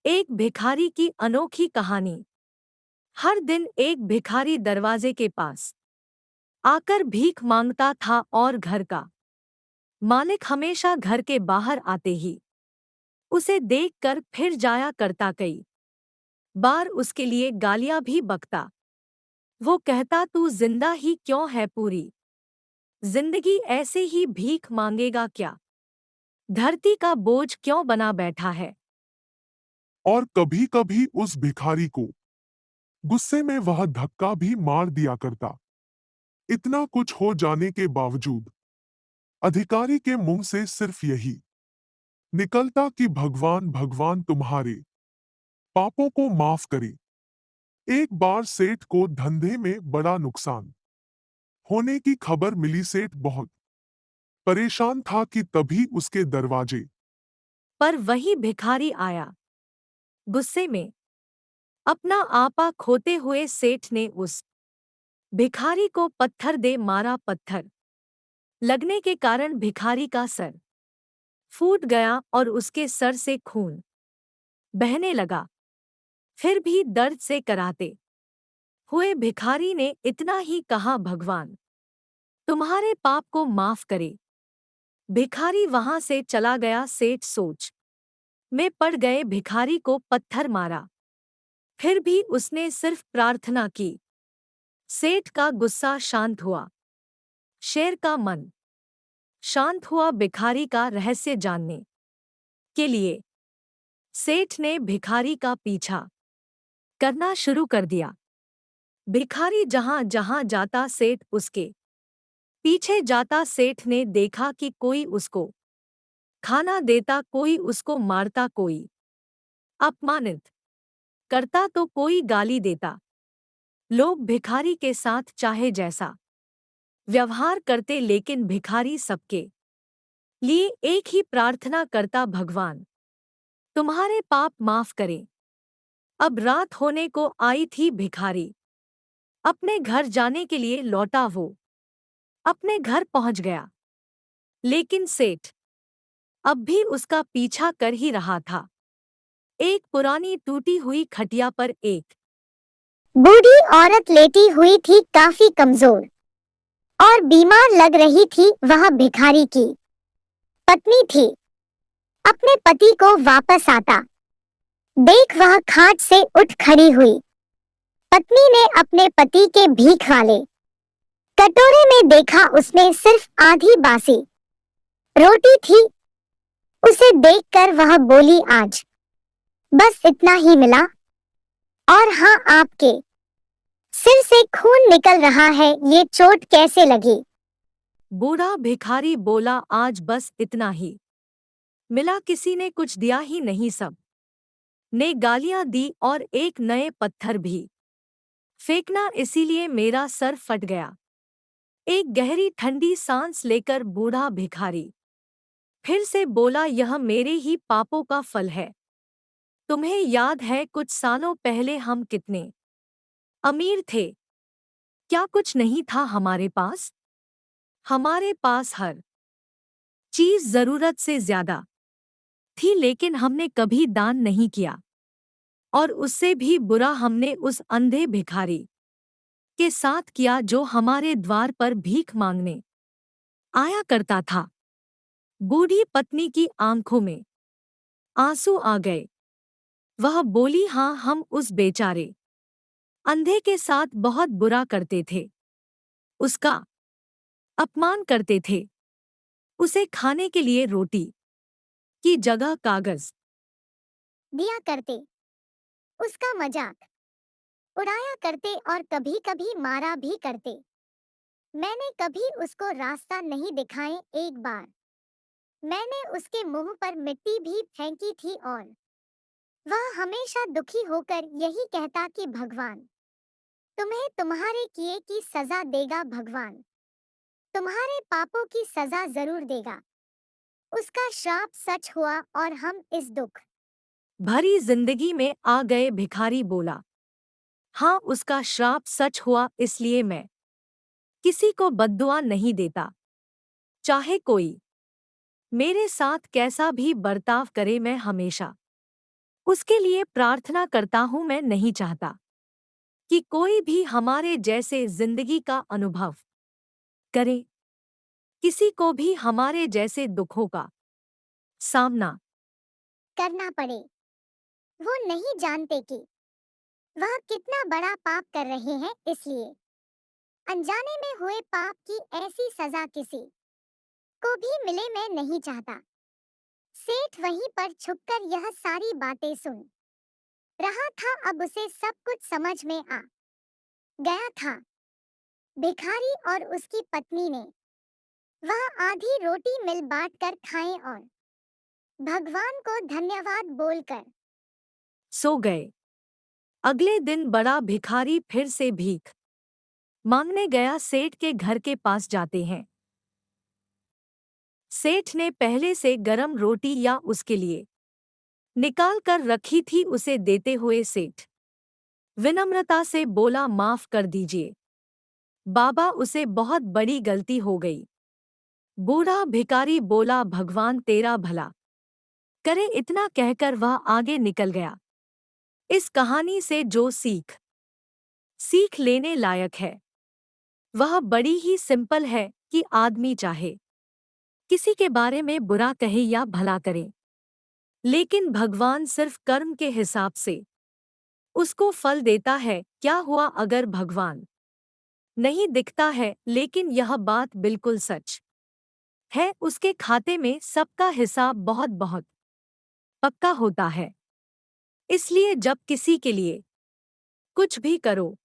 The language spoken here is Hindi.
एक भिखारी की अनोखी कहानी। हर दिन एक भिखारी दरवाजे के पास आकर भीख मांगता था और घर का मालिक हमेशा घर के बाहर आते ही उसे देखकर फिर जाया करता। कई बार उसके लिए गालियां भी बकता। वो कहता, तू जिंदा ही क्यों है, पूरी जिंदगी ऐसे ही भीख मांगेगा क्या? धरती का बोझ क्यों बना बैठा है? और कभी कभी उस भिखारी को गुस्से में वह धक्का भी मार दिया करता। इतना कुछ हो जाने के बावजूद अधिकारी के मुंह से सिर्फ यही निकलता कि भगवान भगवान तुम्हारे पापों को माफ करे। एक बार सेठ को धंधे में बड़ा नुकसान होने की खबर मिली। सेठ बहुत परेशान था कि तभी उसके दरवाजे पर वही भिखारी आया। गुस्से में अपना आपा खोते हुए सेठ ने उस भिखारी को पत्थर दे मारा। पत्थर लगने के कारण भिखारी का सर फूट गया और उसके सर से खून बहने लगा। फिर भी दर्द से कराहते हुए भिखारी ने इतना ही कहा, भगवान तुम्हारे पाप को माफ करे। भिखारी वहां से चला गया। सेठ सोच में पड़ गए। भिखारी को पत्थर मारा, फिर भी उसने सिर्फ प्रार्थना की। सेठ का गुस्सा शांत हुआ, शेर का मन शांत हुआ। भिखारी का रहस्य जानने के लिए सेठ ने भिखारी का पीछा करना शुरू कर दिया। भिखारी जहां जहां जाता सेठ उसके पीछे जाता। सेठ ने देखा कि कोई उसको खाना देता, कोई उसको मारता, कोई अपमानित करता तो कोई गाली देता। लोग भिखारी के साथ चाहे जैसा व्यवहार करते, लेकिन भिखारी सबके लिए एक ही प्रार्थना करता, भगवान तुम्हारे पाप माफ करे। अब रात होने को आई थी। भिखारी अपने घर जाने के लिए लौटा। वो अपने घर पहुंच गया, लेकिन सेठ अब भी उसका पीछा कर ही रहा था। एक पुरानी टूटी हुई खटिया पर एक बूढ़ी औरत लेटी हुई थी, काफी कमजोर और बीमार लग रही थी। वह भिखारी की पत्नी थी। अपने पति को वापस आता देख वह खाट से उठ खड़ी हुई। पत्नी ने अपने पति के भीख वाले कटोरे में देखा, उसमें सिर्फ आधी बासी रोटी थी। उसे देखकर वह बोली, आज बस इतना ही मिला। और हाँ, आपके सिर से खून निकल रहा है, ये चोट कैसे लगी? बूढ़ा भिखारी बोला, आज बस इतना ही मिला, किसी ने कुछ दिया ही नहीं। सब ने गालियां दी और एक नए पत्थर भी फेंकना, इसीलिए मेरा सर फट गया। एक गहरी ठंडी सांस लेकर बूढ़ा भिखारी फिर से बोला, यह मेरे ही पापों का फल है। तुम्हें याद है कुछ सालों पहले हम कितने अमीर थे? क्या कुछ नहीं था हमारे पास? हमारे पास हर चीज जरूरत से ज्यादा थी, लेकिन हमने कभी दान नहीं किया। और उससे भी बुरा हमने उस अंधे भिखारी के साथ किया जो हमारे द्वार पर भीख मांगने आया करता था। बूढ़ी पत्नी की आंखों में आंसू आ गए। वह बोली, हाँ, हम उस बेचारे अंधे के साथ बहुत बुरा करते थे। उसका अपमान करते थे। उसे खाने के लिए रोटी की जगह कागज दिया करते, उसका मजाक उड़ाया करते और कभी कभी मारा भी करते। मैंने कभी उसको रास्ता नहीं दिखाए। एक बार मैंने उसके मुंह पर मिट्टी भी फेंकी थी और वह हमेशा दुखी होकर यही कहता कि भगवान तुम्हें तुम्हारे किए की सजा देगा, भगवान तुम्हारे पापों की सजा जरूर देगा। उसका श्राप सच हुआ और हम इस दुख भरी जिंदगी में आ गए। भिखारी बोला, हाँ, उसका श्राप सच हुआ, इसलिए मैं किसी को बद्दुआ नहीं देता। चाहे कोई मेरे साथ कैसा भी बर्ताव करे, मैं हमेशा उसके लिए प्रार्थना करता हूँ। मैं नहीं चाहता कि कोई भी हमारे जैसे जिंदगी का अनुभव करे, किसी को भी हमारे जैसे दुखों का सामना। करना पड़े। वो नहीं जानते कि वह कितना बड़ा पाप कर रहे हैं, इसलिए अनजाने में हुए पाप की ऐसी सजा किसी को भी मिले। मैं नहीं चाहता। सेठ वहीं पर छुपकर यह सारी बातें सुन रहा था। अब उसे सब कुछ समझ में आ गया था। भिखारी और उसकी पत्नी ने वह आधी रोटी मिल बांट कर खाए और भगवान को धन्यवाद बोलकर सो गए। अगले दिन बड़ा भिखारी फिर से भीख मांगने गया। सेठ के घर के पास जाते हैं। सेठ ने पहले से गरम रोटी या उसके लिए निकाल कर रखी थी। उसे देते हुए सेठ विनम्रता से बोला, माफ कर दीजिए बाबा, उसे बहुत बड़ी गलती हो गई। बूढ़ा भिखारी बोला, भगवान तेरा भला करे। इतना कहकर वह आगे निकल गया। इस कहानी से जो सीख लेने लायक है वह बड़ी ही सिंपल है कि आदमी चाहे किसी के बारे में बुरा कहे या भला करे, लेकिन भगवान सिर्फ कर्म के हिसाब से उसको फल देता है। क्या हुआ अगर भगवान नहीं दिखता है, लेकिन यह बात बिल्कुल सच है, उसके खाते में सबका हिसाब बहुत बहुत पक्का होता है। इसलिए जब किसी के लिए कुछ भी करो